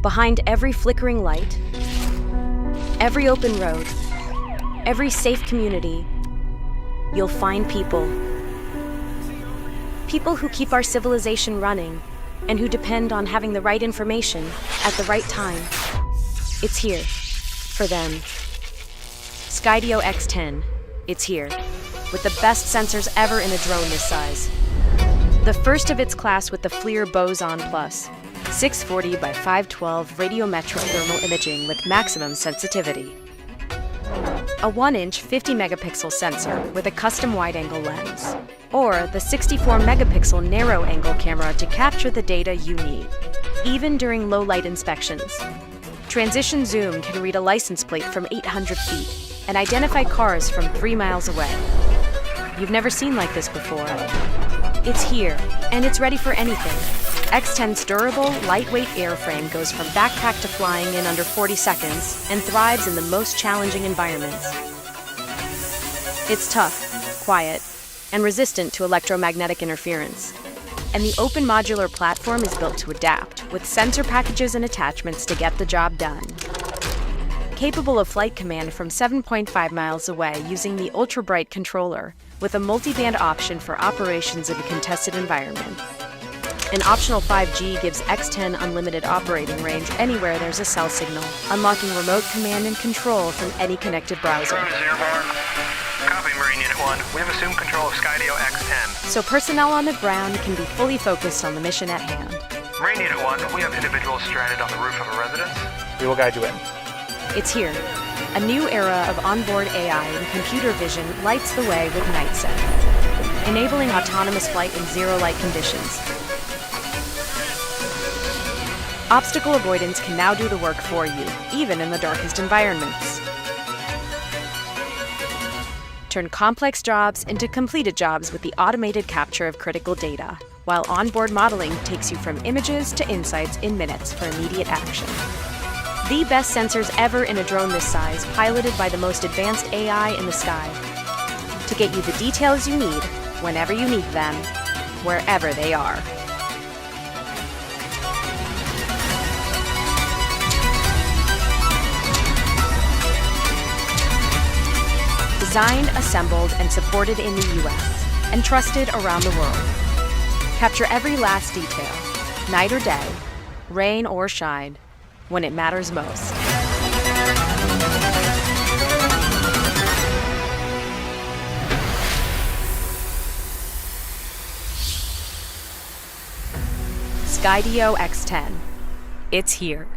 Behind every flickering light, every open road, every safe community, you'll find people. People who keep our civilization running and who depend on having the right information at the right time. It's here for them. Skydio X10, it's here, with the best sensors ever in a drone this size. The first of its class with the FLIR Boson Plus, 640 by 512 radiometric thermal imaging with maximum sensitivity. A 1-inch 50-megapixel sensor with a custom wide-angle lens, or the 64-megapixel narrow-angle camera to capture the data you need, even during low-light inspections. Transition zoom can read a license plate from 800 feet and identify cars from 3 miles away. You've never seen like this before. It's here, and it's ready for anything. X10's durable, lightweight airframe goes from backpack to flying in under 40 seconds and thrives in the most challenging environments. It's tough, quiet, and resistant to electromagnetic interference. And the open modular platform is built to adapt, with sensor packages and attachments to get the job done. Capable of flight command from 7.5 miles away using the ultra-bright controller, with a multi-band option for operations in a contested environment. An optional 5G gives X10 unlimited operating range anywhere there's a cell signal, unlocking remote command and control from any connected browser. Drone is airborne. Copy, Marine Unit 1. We have assumed control of Skydio X10. So personnel on the ground can be fully focused on the mission at hand. Marine Unit 1, we have individuals stranded on the roof of a residence. We will guide you in. It's here. A new era of onboard AI and computer vision lights the way with NightSet, enabling autonomous flight in zero-light conditions. Obstacle avoidance can now do the work for you, even in the darkest environments. Turn complex jobs into completed jobs with the automated capture of critical data, while onboard modeling takes you from images to insights in minutes for immediate action. The best sensors ever in a drone this size, piloted by the most advanced AI in the sky, to get you the details you need, whenever you need them, wherever they are. Designed, assembled, and supported in the US, and trusted around the world. Capture every last detail, night or day, rain or shine, when it matters most. Skydio X10. It's here.